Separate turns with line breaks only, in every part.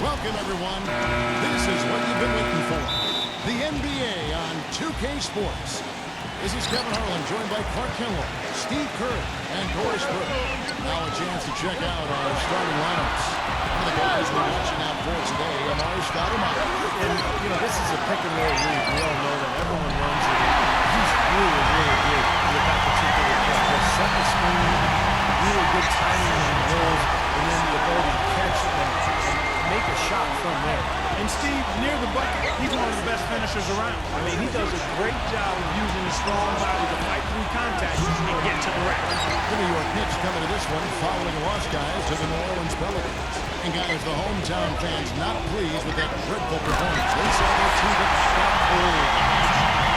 Welcome, everyone. This is what you've been waiting for. The NBA on 2K Sports. This is Kevin Harlan, joined by Clark Kenwell, Steve Kerr, and Doris Burke. Now a chance to check out our starting lineups. One of the guys we're watching out for today, Amari Stoudemire.
And, you know, this is a pick-and-roll league. We all know that everyone runs it. He's really, really good with that particular play. Just set the screen, really good timing on the rolls, and then the ability to catch and make a shot from there.
And Steve, near the bucket, he's one of the best finishers around. I mean, he does a great job of using his strong body to fight through contact and get to the rack.
The New York Knicks coming to this one following loss, guys, to the New Orleans Pelicans. And guys, the hometown fans not pleased with that dreadful performance. They saw their team get stopped early.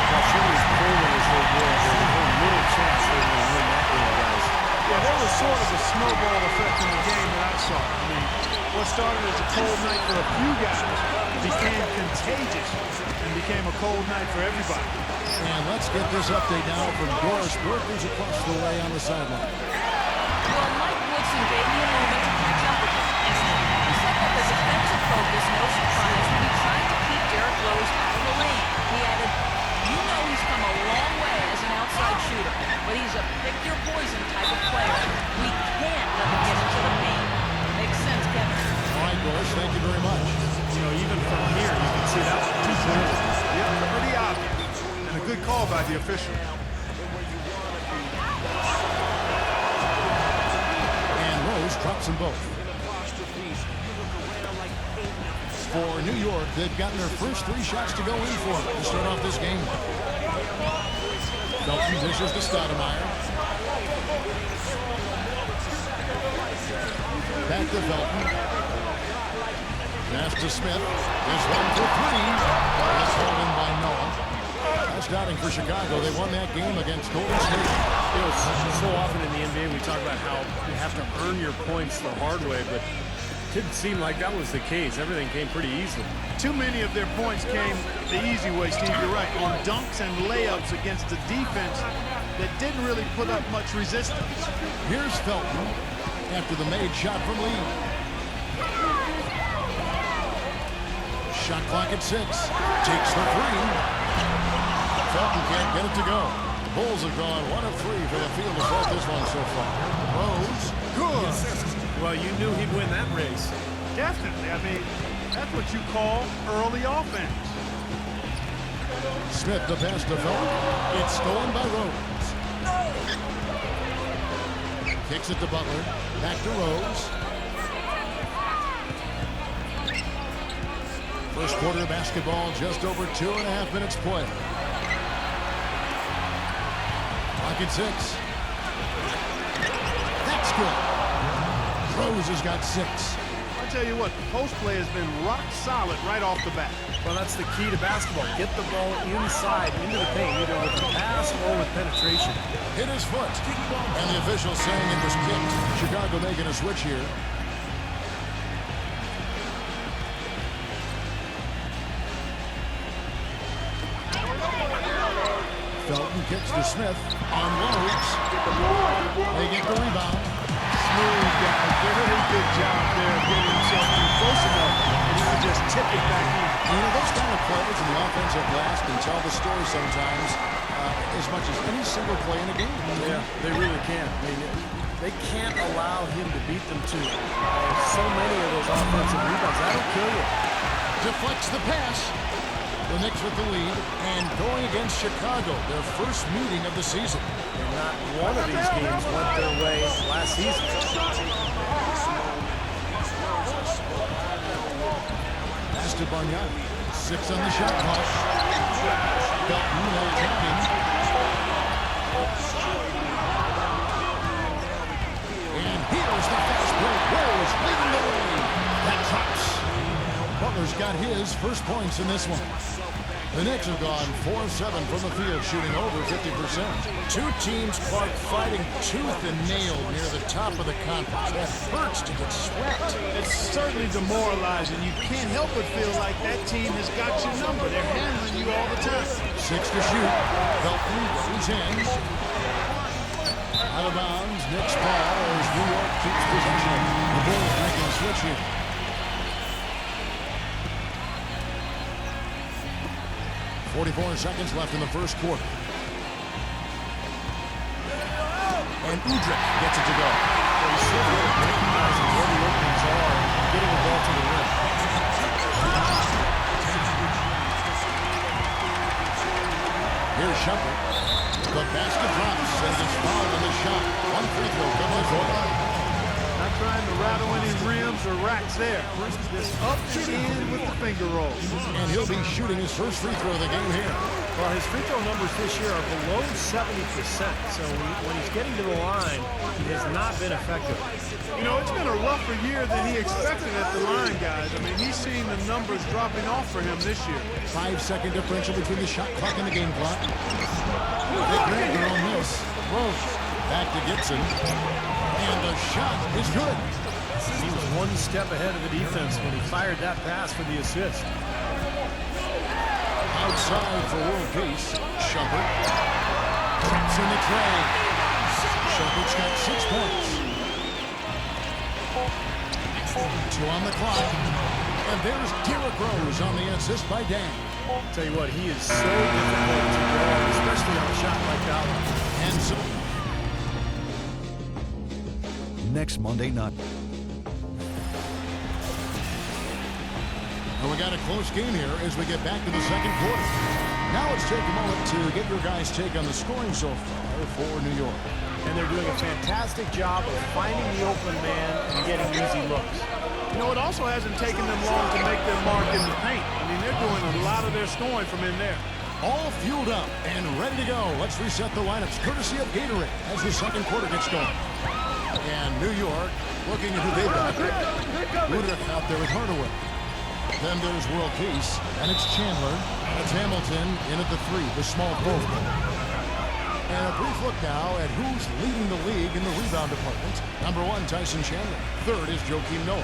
Now, surely as cold as they were, there's a little chance they were going to win that game, guys.
Yeah, there was sort of a snowball effect in the game that I saw. I mean, what started as a cold night for a few guys became contagious and became a cold night for everybody.
And let's get this update now from Doris Burke, who's across the way on the sideline.
Well, Mike Woodson gave me a moment to catch up with him. He said that the defensive focus, no surprise, will be trying to keep Derrick Rose out of the lane. He added, you know he's come a long way as an outside shooter, but he's a pick-your-poison type of player. We can't let him get into the paint. Makes sense, Kevin.
All right, Doris, thank you very much.
You know, even from here, you can see that was too clear. Yeah, pretty obvious. And a good call by the official.
And Rose drops them both. For New York, they've gotten their first 3 shots to go in for to start off this game. Felton dishes to Stoudemire. Back to Felton. Pass to Smith. There's one for 3. That's hauled in by Noah. That's dotting for Chicago. They won that game against Golden State.
You know, so often in the NBA we talk about how you have to earn your points the hard way, but it didn't seem like that was the case. Everything came pretty easily.
Too many of their points came the easy way, Steve. You're right. On dunks and layups against a defense that didn't really put up much resistance.
Here's Felton after the made shot from Lee. Shot clock at 6. Takes the 3. Felton can't get it to go. The Bulls have gone 1 of 3 for the field to start this one so far. Rose, good.
Well, you knew he'd win that race.
Definitely. I mean, that's what you call early offense.
Smith the pass to Felton. It's stolen by Rose. Kicks it to Butler. Back to Rose. First quarter of basketball, just over 2.5 minutes play. Clock at 6. That's good. Rose has got 6.
I tell you what, the post play has been rock solid right off the bat.
Well, that's the key to basketball. Get the ball inside, into the paint, either with the pass or with penetration.
Hit his foot. And the official saying it was kicked. Chicago making a switch here. Felton kicks to Smith on Rose. They get the rebound.
Smooth guy. Very good job there of getting himself in close enough and he could just tip it back in.
You know, those kind of plays in the offensive glass can tell the story sometimes as much as any single play in a game.
Yeah, they really can. I mean, they can't allow him to beat them to so many of those offensive rebounds. That'll kill you.
Deflects the pass. The Knicks with the lead and going against Chicago, their first meeting of the season.
And not one of these games went their way last season.
Pass to Bargnani. 6 on the shot clock. Felton attacking. And here's the fast break. Rose leading the way. That drops. Butler's got his first points in this one. The Knicks have gone 4 of 7 from the field, shooting over 50%. Two teams, Clark, fighting tooth and nail near the top of the conference. That hurts to get swept.
It's certainly demoralizing. You can't help but feel like that team has got your number. They're handling you all the time.
6 to shoot. Felton goes in. Out of bounds. Knicks ball as New York keeps possession. The Bulls making a switch here. 44 seconds left in the first quarter. And Udrih gets it to go.
Well, he's so good at recognizing where the openings are and getting the ball to the rim.
Here's Shumpert. The basket drops and gets fouled on the shot. One free throw coming for him.
Not trying to rattle any rims or racks there. Just up and in with the finger roll.
And he'll be shooting his first free throw of the game here.
Well, his free throw numbers this year are below 70%, so when he's getting to the line, he has not been effective.
You know, it's been a rougher year than he expected at the line, guys. I mean, he's seen the numbers dropping off for him this year.
5-second differential between the shot clock and the game clock. They grab their own miss. Rose back to Gibson. And the shot is good.
He was one step ahead of the defense when he fired that pass for the assist.
Outside for world peace. Shumpert. Traps in the tray. Shumpert's got 6 points. 2 on the clock. And there's Derrick Rose on the assist by Dan.
Tell you what, he is so difficult to guard, especially on a shot like that one.
And so
next Monday night.
And we got a close game here as we get back to the second quarter. Now let's take a moment to get your guys' take on the scoring so far for New York.
And they're doing a fantastic job of finding the open man and getting easy looks.
You know, it also hasn't taken them long to make their mark in the paint. I mean, they're doing a lot of their scoring from in there.
All fueled up and ready to go. Let's reset the lineups courtesy of Gatorade as the second quarter gets going. And New York looking at who they've got. Udrih out there with Hardaway. Then there's world peace, and it's Chandler, and it's Hamilton in at the 3, the small forward. And a brief look now at who's leading the league in the rebound department. Number 1, Tyson Chandler. 3rd is Joakim Noah.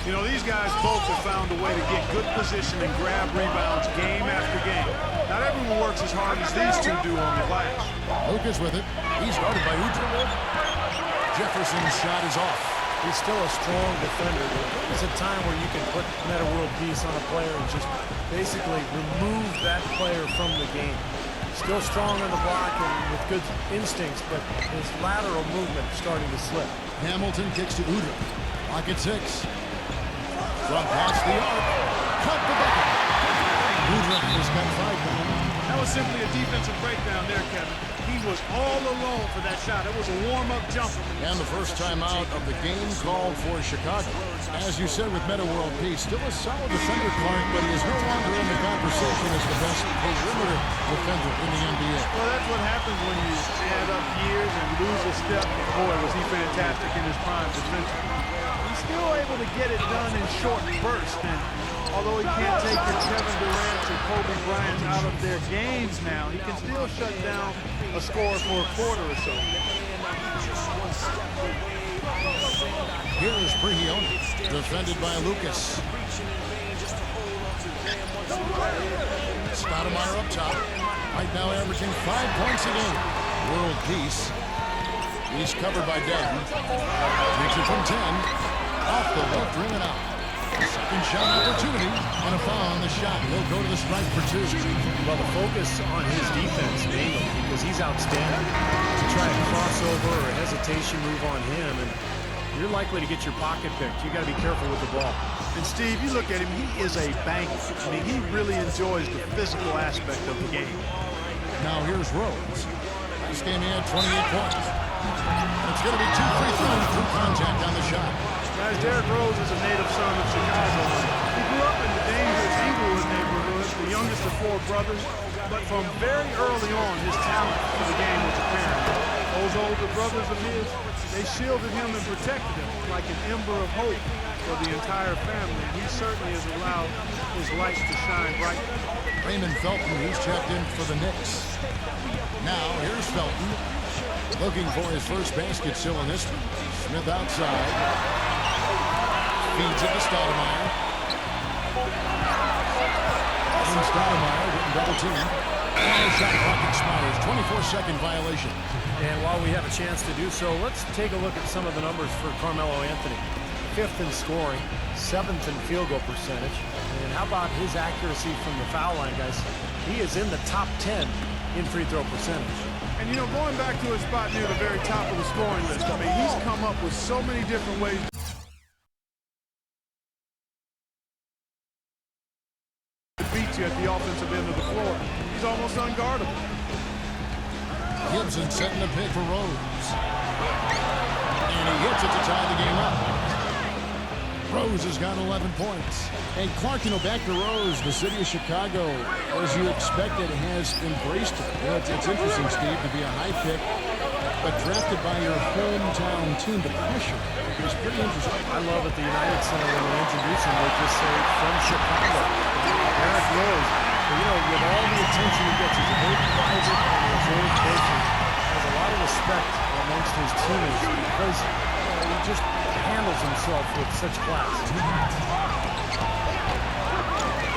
You know, these guys both have found a way to get good position and grab rebounds game after game. Not everyone works as hard as these two do on the glass.
Luke is with it. He's guarded by Udrih. Jefferson's shot is off.
He's still a strong defender. It's a time where you can put meta world peace on a player and just basically remove that player from the game. Still strong on the block and with good instincts, but his lateral movement is starting to slip.
Hamilton kicks to Udrih. Lock at 6. From past the arc. Cut the bucket. Udrih has got 5 now.
That was simply a defensive breakdown there, Kevin. He was all alone for that shot. It was a warm-up jumper.
And the first time out of the game called for Chicago. As you said with Meta World Peace, still a solid defender, Clark, but he is no longer in the conversation as the best perimeter defender in the NBA.
Well, that's what happens when you add up years and lose a step. Boy, was he fantastic in his prime defensively. He's still able to get it done in short bursts. And although he can't take your Kevin Durant or Kobe Bryant out of their games now, he can still shut down a score for a quarter or so.
Here is Prigioni, defended by Lucas. Stoudemire up top. Right now averaging 5 points a game. World peace. He's covered by Denton. Takes it from 10. Off the left rim and out. Second shot opportunity, and a foul on the shot. He'll go to the strike for 2.
Well, the focus on his defense mainly because he's outstanding. To try a crossover or a hesitation move on him, and you're likely to get your pocket picked. You got to be careful with the ball.
And Steve, you look at him, he is a banker. I mean, he really enjoys the physical aspect of the game.
Now here's Rose. This game he had 28 points. It's going to be 2 free throws through contact on the shot.
Guys, Derrick Rose is a native son of Chicago. He grew up in the dangerous Inglewood neighborhood, the youngest of 4 brothers, but from very early on, his talent for the game was apparent. Those older brothers of his, they shielded him and protected him like an ember of hope for the entire family. He certainly has allowed his light to shine brightly.
Raymond Felton, who's checked in for the Knicks. Now, here's Felton, looking for his first basket still in this one. Smith outside. Feeds it to Stoudemire. And Stoudemire getting double teamed. And the shot clock expires. 24-second violation.
And while we have a chance to do so, let's take a look at some of the numbers for Carmelo Anthony. 5th in scoring, 7th in field goal percentage. And how about his accuracy from the foul line, guys? He is in the top 10 in free throw percentage.
And, you know, going back to his spot near the very top of the scoring list, I mean, he's come up with so many different ways to beat you at the offensive end of the floor. He's almost unguardable.
Gibson setting a pick for Rose. And he hits it to tie the game up. Rose has got 11 points.
And Clark, you know, back to Rose, the city of Chicago, as you expected, has embraced it. You know, it's interesting, Steve, to be a high pick, but drafted by your hometown team. The pressure is pretty interesting.
I love at the United Center when they introduce him, they just say, from Chicago, Derrick Rose. But, you know, with all the attention he gets, he's a very private and reserved person. Has a lot of respect amongst his teammates because he just handles himself with such class.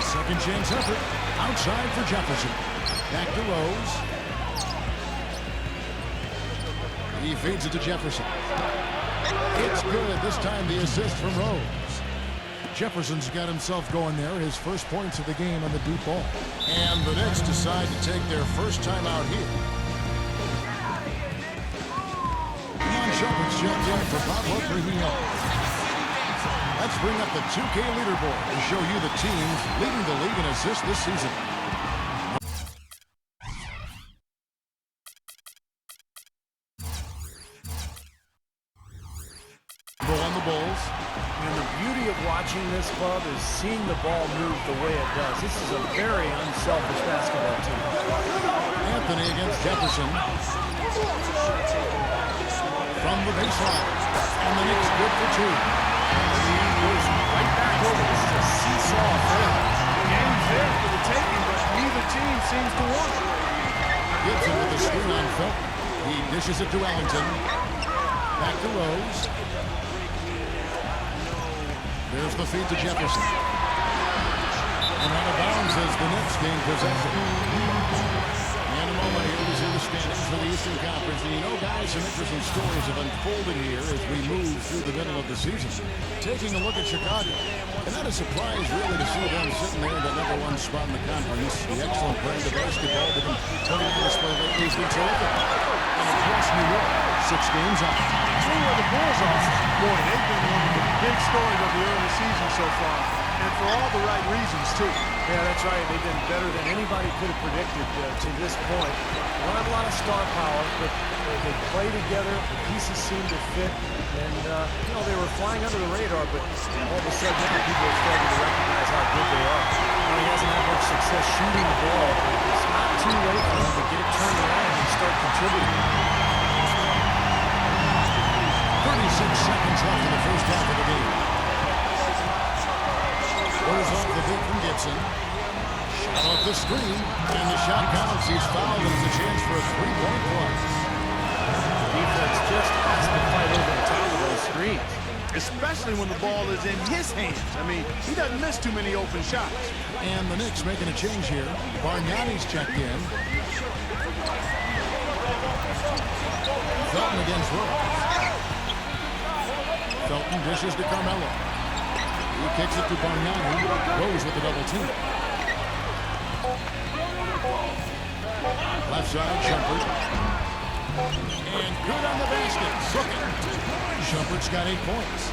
Second chance effort. Outside for Jefferson. Back to Rose. He feeds it to Jefferson. It's good. This time the assist from Rose. Jefferson's got himself going there. His first points of the game on the deep ball. And the Knicks decide to take their first time out here. Shepard's checked in for Bob Humphrey. Let's bring up the 2K leaderboard to show you the teams leading the league in assists this season. On the Bulls.
And the beauty of watching this club is seeing the ball move the way it does. This is a very unselfish basketball team.
Anthony against Jefferson. From the baseline. And the Knicks good for two.
He goes right back over. This is a seesaw affair.
The game's there for the taking, but neither team seems to want it.
Gibson with the screen on Felton. He dishes it to Ellington. Back to Rose. There's the feed to Jefferson. And out of bounds as the Knicks gain possession. In a moment here, we see the standings for the Eastern Conference. And you know, guys, some interesting stories have unfolded here as we move through the middle of the season. Taking a look at Chicago. And not a surprise, really, to see them sitting there in the #1 spot in the conference. The excellent brand of basketball they've been putting on display lately has been terrific. And across New York, 6 games on.
See where the Bulls are. Boy, they've been one of the big stories of the early season so far. And for all the right reasons, too.
Yeah, that's right. They've been better than anybody could have predicted to this point. They don't have a lot of star power, but they play together. The pieces seem to fit. And, you know, they were flying under the radar, but all of a sudden, people are starting to recognize how good they are. You know, he hasn't had much success shooting the ball. It's not too late for him to get it turned around and start contributing.
36 seconds left in the first half of the game. Goes off the big from Gibson. Shot off the screen, and the shot counts. He's fouled, and it's a chance for a 3-point play.
Defense just has to fight over the top of those screens.
Especially when the ball is in his hands. I mean, he doesn't miss too many open shots.
And the Knicks making a change here. Bargnani's checked in. Felton against Rose. Felton dishes to Carmelo. He kicks it to Bargnani. Rose with the double team. Left side, Shumpert. And good on the basket. Shumpert's got 8 points.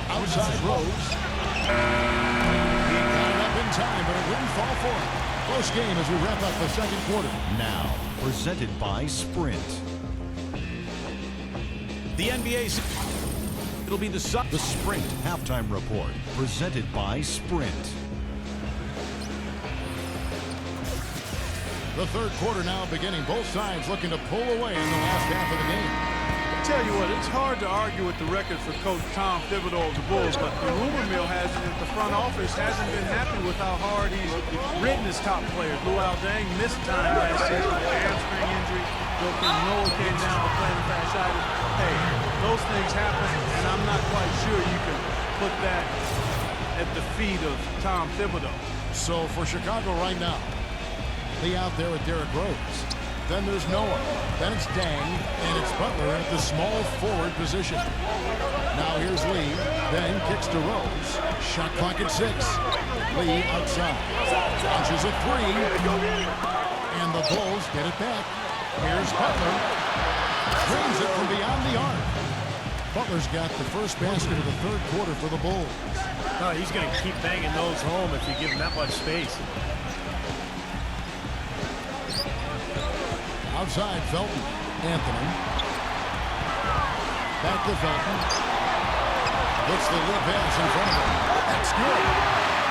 Outside Rose. He got it up in time, but it wouldn't fall for him. Close game as we wrap up the second quarter.
Now, presented by Sprint.
The NBA's... It'll be the
Sprint Halftime Report, presented by Sprint.
The third quarter now beginning. Both sides looking to pull away in the last half of the game.
I tell you what, it's hard to argue with the record for Coach Tom Thibodeau of the Bulls, but the rumor mill has it that the front office hasn't been happy with how hard he's ridden his top players. Lou Aldang missed time last season with an hamstring injury. Joakim Noah came down with plantar fasciitis. Hey, those things happen, and I'm not quite sure you can put that at the feet of Tom Thibodeau.
So for Chicago right now, Lee out there with Derrick Rose. Then there's Noah. Then it's Dang. And it's Butler at the small forward position. Now here's Lee. Then kicks to Rose. Shot clock at 6. Lee outside. Launches a 3. And the Bulls get it back. Here's Butler. Drains it from beyond the arc. Butler's got the first basket of the third quarter for the Bulls.
Oh, he's going to keep banging those home if you give him that much space.
Outside, Felton. Anthony. Back to Felton. Puts the lead pass in front of him. That's good.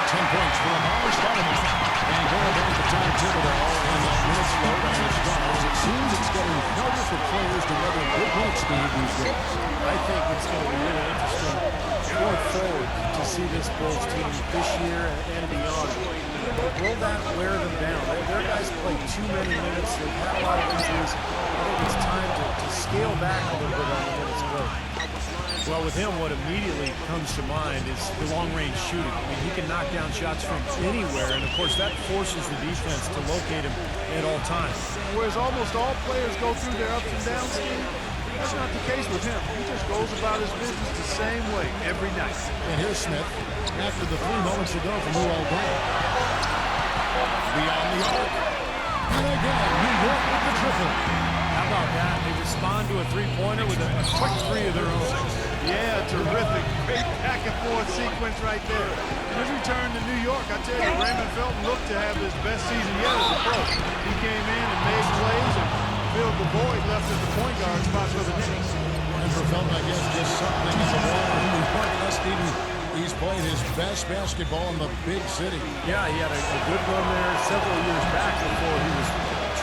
10 points for Amari Stoudemire. And going back to Tom Thibodeau and the minutes load on the Stars, it seems it's getting harder for players to weather good work speed these days.
I think it's going to be really interesting going forward to see this Bulls team this year and beyond. Will that wear them down? Their guys play too many minutes. They've had a lot of injuries. I think it's time to scale back a little bit on the minutes played. Well, with him, what immediately comes to mind is the long-range shooting. I mean, he can knock down shots from anywhere, and of course, that forces the defense to locate him at all times.
Whereas almost all players go through their ups and downs, Steve, that's not the case with him. He just goes about his business the same way every night.
And here's Smith after the 3 moments ago from New Orleans. Beyond the arc. And again, New York with the triple.
How about that? They respond to a three-pointer with a quick 3 of their own.
Yeah, terrific. Great back-and-forth sequence right there. His return to New York, I tell you, Raymond Felton looked to have his best season yet as a pro. He came in and made plays and filled the void left at the point guard spot for the Knicks.
And for Felton, I guess, just something in the water. He's played his best basketball in the big city.
Yeah, he had a good run there several years back before he was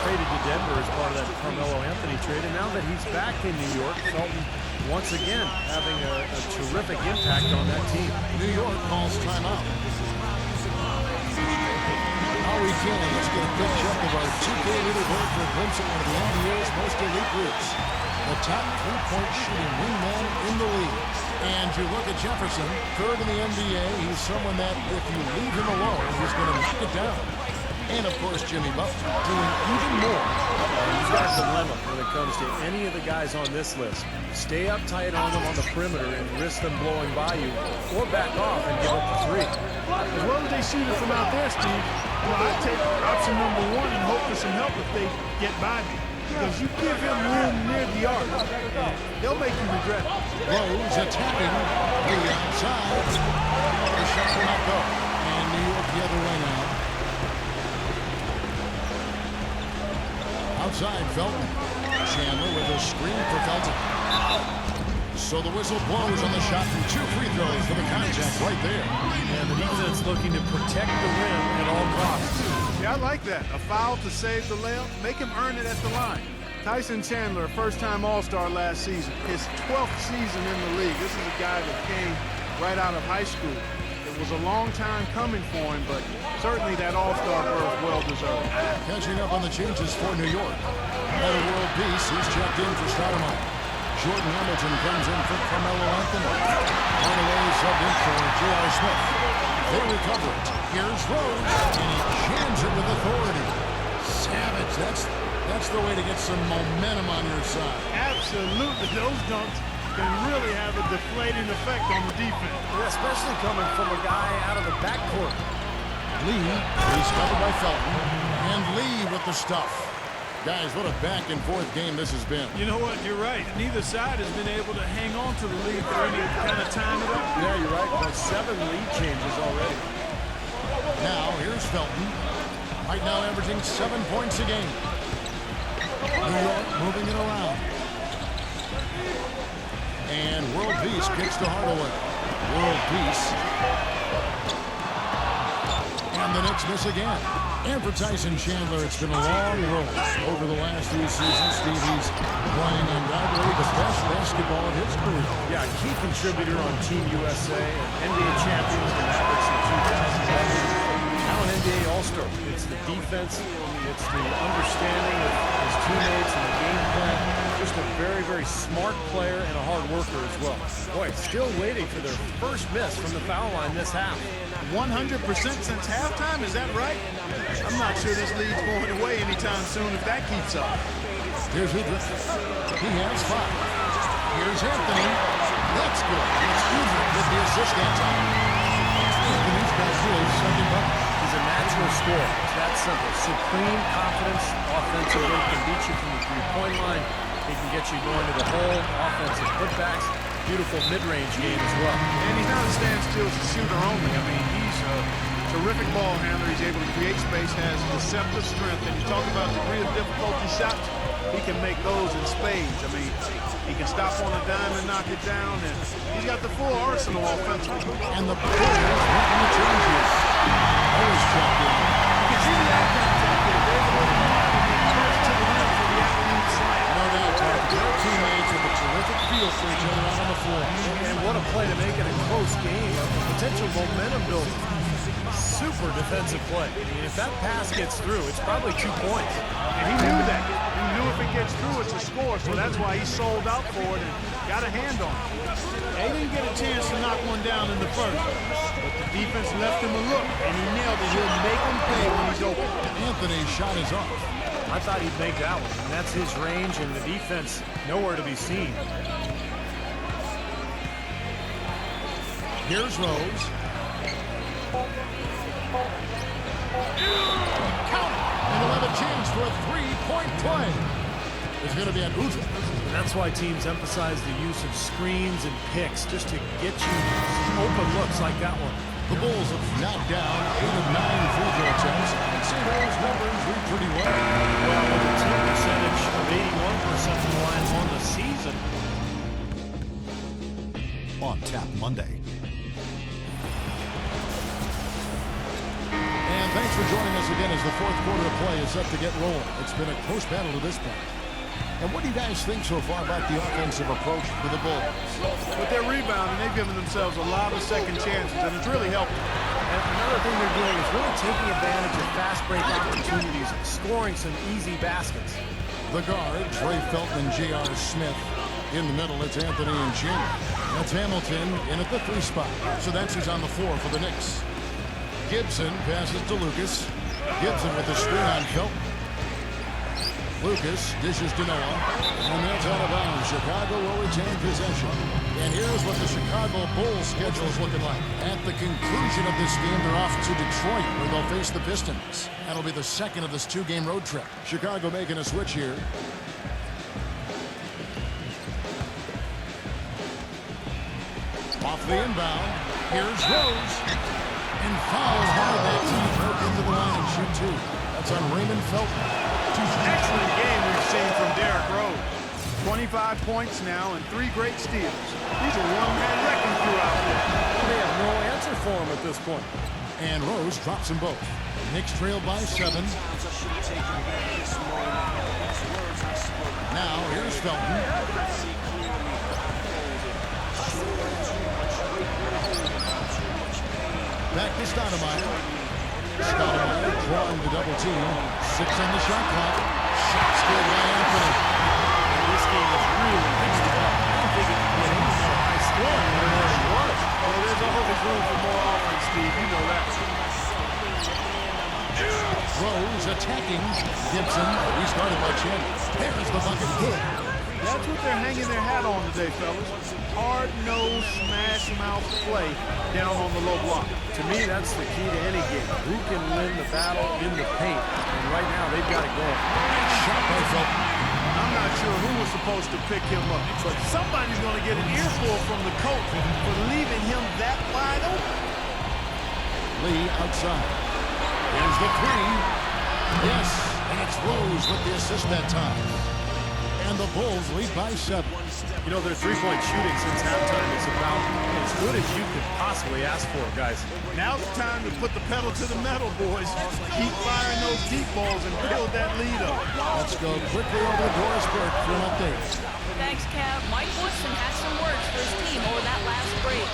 traded to Denver as part of that Carmelo Anthony trade. And now that he's back in New York, Felton once again having a terrific impact on that team.
New York calls timeout. Howie Keeling, let's get a quick check of our 2K leaderboard for a glimpse at one of the NBA's most elite groups. The top 3-point shooting wingman in the league. And you look at Jefferson, third in the NBA. He's someone that, if you leave him alone, he's going to knock it down. And, of course, Jimmy Butler doing even more.
He's got a dilemma when it comes to any of the guys on this list. Stay up tight on them on the perimeter and risk them blowing by you, or back off and give up the 3.
As well as they shoot it from out there, Steve, I take option number 1 and hope for some help if they get by me. Because you give him room near the arc, they'll make you regret it.
Rose attacking the outside. The shot will not go. And New York the other way now. Outside, Felton. Chandler with a screen for Felton. So the whistle blows on the shot from 2 free throws for the contact right there.
And the defense looking to protect the rim at all costs.
Yeah, I like that. A foul to save the layup. Make him earn it at the line. Tyson Chandler, first-time All-Star last season. His 12th season in the league. This is a guy that came right out of high school. It was a long time coming for him, but certainly that All-Star berth well-deserved.
Catching up on the changes for New York. Another world peace. He's checked in for Stoudemire. Jordan Hamilton comes in for Carmelo Anthony. Hardaway subbed in for J.R. Smith. They recover it. Here's Rose, and he jams it with authority. Savage. That's the way to get some momentum on your side.
Absolutely. Those dunks can really have a deflating effect on the defense.
Yeah, especially coming from a guy out of the backcourt.
Lee is covered by Felton. And Lee with the stuff. Guys, what a back-and-forth game this has been.
You know what? You're right. Neither side has been able to hang on to the lead for any kind of time at all.
Yeah, you're right. But 7 lead changes already.
Now, here's Felton. Right now averaging 7 points a game. New York moving it around. And World Peace kicks to Hardaway. World Peace. And the Knicks miss again. And for Tyson Chandler, it's been a long road over the last 2 seasons. Steve, he's playing undoubtedly the best basketball of his career.
Yeah, key contributor on Team USA, NBA champions, the Mavericks in 2011. Now an NBA All-Star. It's the defense, it's the understanding of his teammates and the game plan. Just a very, very smart player and a hard worker as well. Boy, still waiting for their first miss from the foul line this half.
100% since halftime, is that right? I'm not sure this lead's going away anytime soon if that keeps up.
Here's Udrich. He has 5. Here's Anthony. That's good. It's Udrich with the assist that time. Anthony's got his second bucket.
He's a natural scorer. It's that simple. Supreme confidence offensively, can beat you from the three-point line. He can get you going to the hole, offensive putbacks. Beautiful mid-range game as well.
And he's not a standstill shooter only. I mean, he's a terrific ball handler. He's able to create space, has deceptive strength. And you talk about degree of difficulty shots, he can make those in spades. I mean, he can stop on a dime and knock it down, and he's got the full arsenal offensively.
And the Bulls making the changes. Always checked in.
You can see the eye contact there. They're going to first to the rim for the alley-oop slam.
No doubt, their teammates with a terrific feel for each other out on the floor.
And what a play to make it a close game. A potential momentum builder. Super defensive play. I mean, if that pass gets through, it's probably 2 points.
And he knew that. He knew if it gets through, it's a score. So that's why he sold out for it and got a hand on it. They didn't get a chance to knock one down in the first. But the defense left him a look, and he nailed it. He'll make him pay when he's open.
Anthony's shot is off.
I thought he'd make that one. And that's his range, and the defense nowhere to be seen.
Here's Rose. Count it. And they'll have a chance for a three-point play. It's going to be an Udrich.
And that's why teams emphasize the use of screens and picks just to get you some open looks like that one.
The Bulls have knocked down 8 of 9 free throw attempts. I'd say those numbers read pretty well.
Well, with a team percentage of 81% from the line on the season.
On Tap Monday.
And thanks for joining us again as the fourth quarter of play is set to get rolling. It's been a close battle to this point. And what do you guys think so far about the offensive approach for the Bulls?
With their rebounding, they've given themselves a lot of second chances, and it's really helped them.
And another thing they're doing is really taking advantage of fast break opportunities and scoring some easy baskets.
The guards, Ray Felton and J.R. Smith. In the middle, it's Anthony and Chandler. That's Hamilton in at the 3 spot. So that's who's on the floor for the Knicks. Gibson passes to Lucas. Gibson with the screen on Felton. Lucas dishes to Noah, and that's out of bounds. Chicago will retain possession. And here's what the Chicago Bulls schedule is looking like. At the conclusion of this game, they're off to Detroit, where they'll face the Pistons. That'll be the second of this 2-game road trip. Chicago making a switch here. Off the inbound, here's Rose. And fouled hard that time. Broke into the line and shoot 2. That's on Raymond Felton.
Excellent game we've seen from Derrick Rose. 25 points now and 3 great steals. He's a one-man wrecking crew out there.
They have no answer for him at this point.
And Rose drops them both. Knicks trail by 7. Now here's Felton. Back to Stoudemire. Stoudemire drawing the double team. 6 on the shot clock. Shot still by Anthony.
This game is really heated up. I don't think it can get any more high scoring than it already was.
Well, there's always room for more offense, Steve. You know that.
Rose attacking Gibson. Restarted by Chandler. There's the bucket. Good.
That's what they're hanging their hat on today, fellas. Hard-nosed, smash-mouth play down on the low block.
To me, that's the key to any game. Who can win the battle in the paint? And right now, they've got it going.
Shot by Felton.
I'm not sure who was supposed to pick him up, but somebody's going to get an earful from the coach for leaving him that wide open.
Lee outside. Here's the 3. Yes, and it's Rose with the assist that time. And the Bulls lead by 7.
You know, their three-point shooting since halftime is about as good as you could possibly ask for, guys.
Now's the time to put the pedal to the metal, boys. Keep firing those deep balls and build that lead up.
Let's go quickly over to Doris Burke for an update.
Thanks, Cav. Mike Woodson had some words for his team over that last break.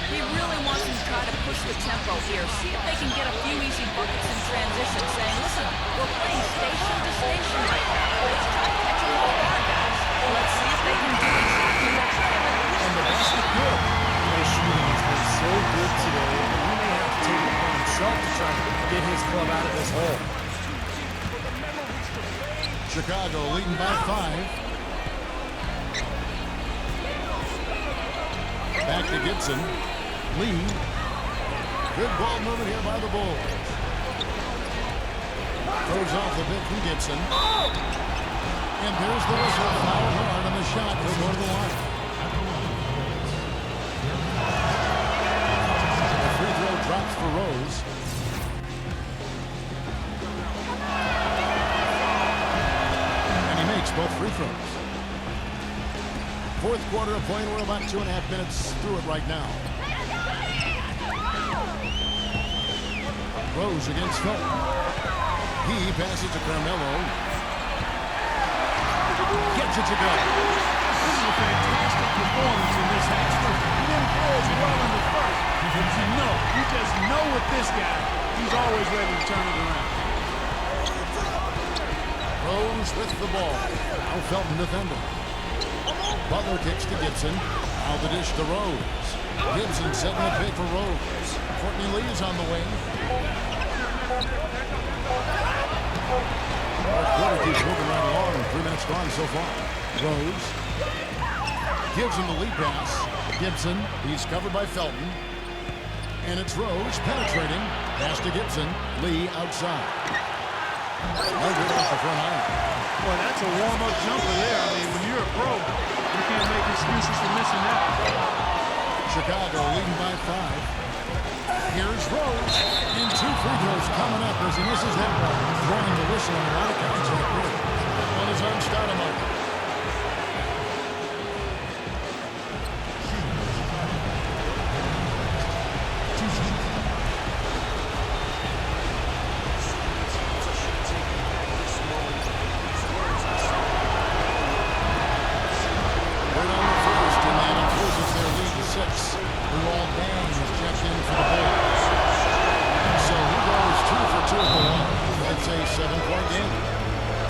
He really wants them to try to push the tempo here, see if they can get a few easy buckets in transition, saying, listen, we're playing station to station right now. Let's try catching more guard guys.
club out of this hole.
Chicago leading by 5. Back to Gibson. Lee. Good ball movement here by the Bulls. Throws off the bit from Gibson. And there's the whistle. Foul hard on the shot. He'll go to the line. The free throw drops for Rose. And he makes both free throws. Fourth quarter of play. We're about 2.5 minutes through it right now. Rose against Felton. He passes to Carmelo. Gets it to go.
This is a fantastic performance in this half. He didn't play as well in the first, but you just know with this guy, he's always ready to turn it around.
Rose with the ball. Now Felton defending. Butler kicks to Gibson. Now the dish to Rose. Gibson setting the pick for Rose. Courtney Lee is on the wing. Fourth quarter keeps moving right along. 3 minutes gone so far. Rose gives him the lead pass. Gibson, he's covered by Felton. And it's Rose penetrating. Pass to Gibson. Lee outside. No good off the front line.
Boy, that's a warm-up jumper there. I mean, when you're a pro, you can't make excuses for missing that.
Chicago leading by 5. Here's Rose. And 2 free throws coming up as he misses that one. Throwing the whistle on a lot of contact here. On his own start him up.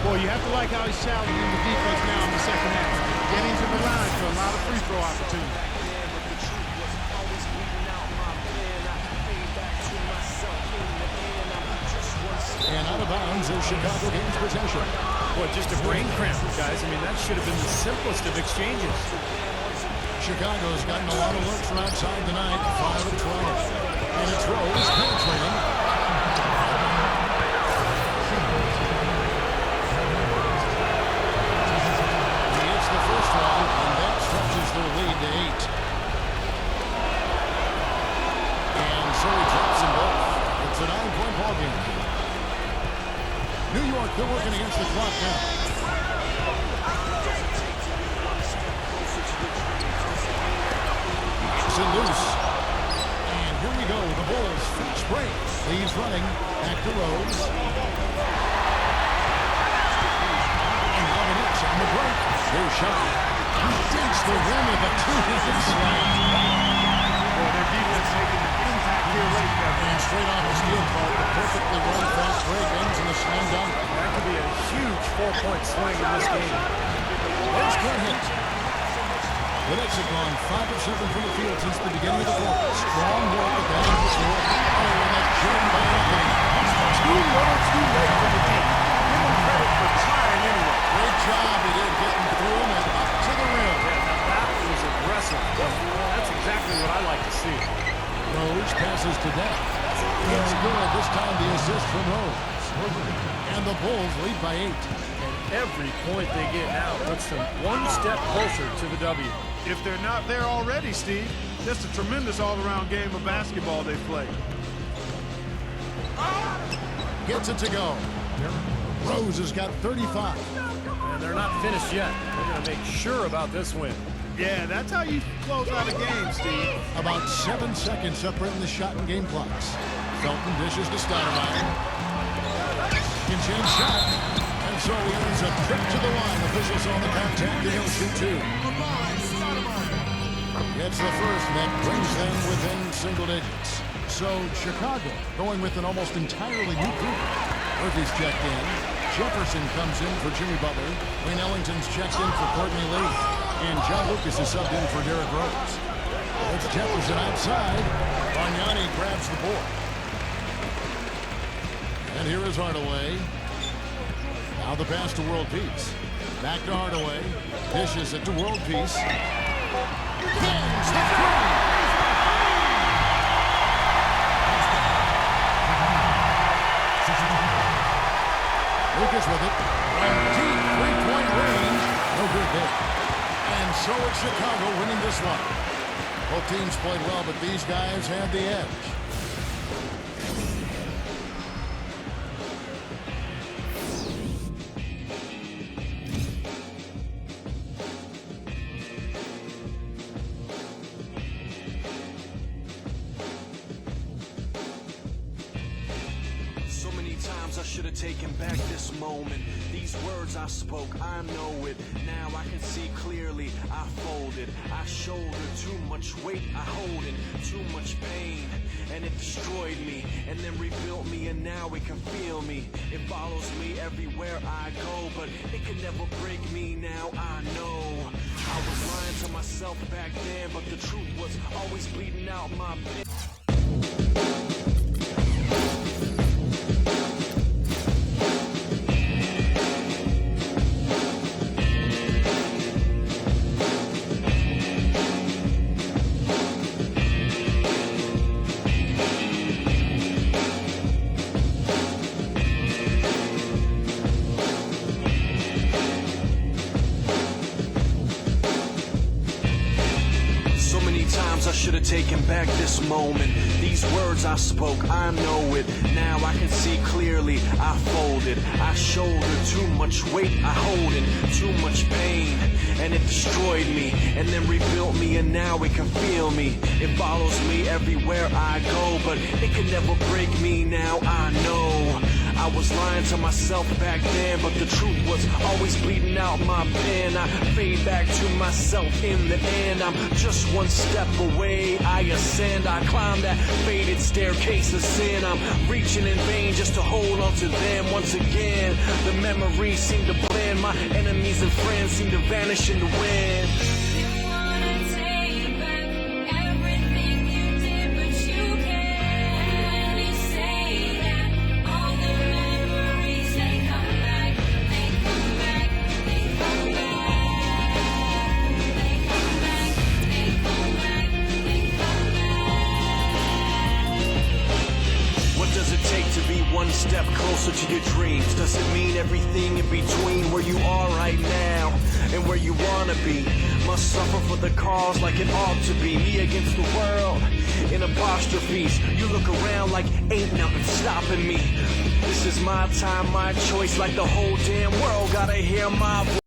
Boy, you have to like how he's challenging the defense now in the second half. Getting to the line for a lot of free throw opportunities.
And out of bounds is Chicago gains possession.
Boy, just a brain cramp, guys. I mean, that should have been the simplest of exchanges.
Chicago's gotten a lot of looks from outside tonight. 5 of 12. And it's Rose penetrating. And that stretches their lead to 8. And so he drops them both. It's a 9-point ball game. New York, they're working against the clock now. It's loose. And here we go. The Bulls fast break. He's running. Back to Rose. And now the Knicks on the break. Their shot. He digs the rim with a 2-hand slam.
Boy, their defense making an impact here late.
And straight off the steel card, the perfectly run fast break ends in a slam dunk.
That could be a huge 4-point swing in this game.
There's one hit. The Knicks have gone 5 of 7 from the field since the beginning of the quarter. Strong work at that end of the floor. Oh, and that jam by Anthony.
Too little, too late for the team. Give him credit for trying anyway.
Great job he did getting through him and up to the rim.
Yeah, now that was aggressive. That's exactly what I like to see.
Rose passes to Derrick. It's good. This time the assist from Rose. And the Bulls lead by 8.
And every point they get now puts them one step closer to the W.
If they're not there already, Steve, just a tremendous all-around game of basketball they played.
Gets it to go. Rose has got 35.
And they're not finished yet. They're going to make sure about this win.
Yeah, that's how you close out a game, Steve.
About 7 seconds separating the shot and game clocks. Felton dishes to Stoudemire. In-change shot. And so he earns a trip to the line. Officials on the contact, and he'll shoot 2. Gets the first, and that brings them within single digits. So Chicago going with an almost entirely new group. Murphy's checked in. Jefferson comes in for Jimmy Butler. Wayne Ellington's checked in for Courtney Lee. And John Lucas is subbed in for Derrick Rose. It's Jefferson outside. Bargnani grabs the board. And here is Hardaway. Now the pass to World Peace. Back to Hardaway. Dishes it to World Peace. Hits the three. Lucas with it. From deep three-point range. No good there. And so it's Chicago winning this one. Both teams played well, but these guys had the edge.
I should have taken back this moment. These words I spoke, I know it. Now I can see clearly. I folded, I shouldered too much weight. I hold in too much pain, and it destroyed me, and then rebuilt me, and now it can feel me. It follows me everywhere I go, but it can never break me. Now I know I was lying to myself back then, but the truth was always bleeding out my pit. I should have taken back this moment. These words I spoke, I know it. Now I can see clearly. I folded, I shouldered too much weight. I hold in too much pain, and it destroyed me, and then rebuilt me, and now it can feel me. It follows me everywhere I go, but it can never break me. Now I know I was lying to myself back then, but the truth was always bleeding out my pen. I fade back to myself in the end. I'm just one step away, I ascend. I climb that faded staircase of sin. I'm reaching in vain just to hold on to them. Once again, the memories seem to blend. My enemies and friends seem to vanish in the wind. One step closer to your dreams. Does it mean everything in between where you are right now and where you wanna be? Must suffer for the cause like it ought to be. Me against the world in apostrophes. You look around like ain't nothing stopping me. This is my time, my choice, like the whole damn world gotta hear my voice.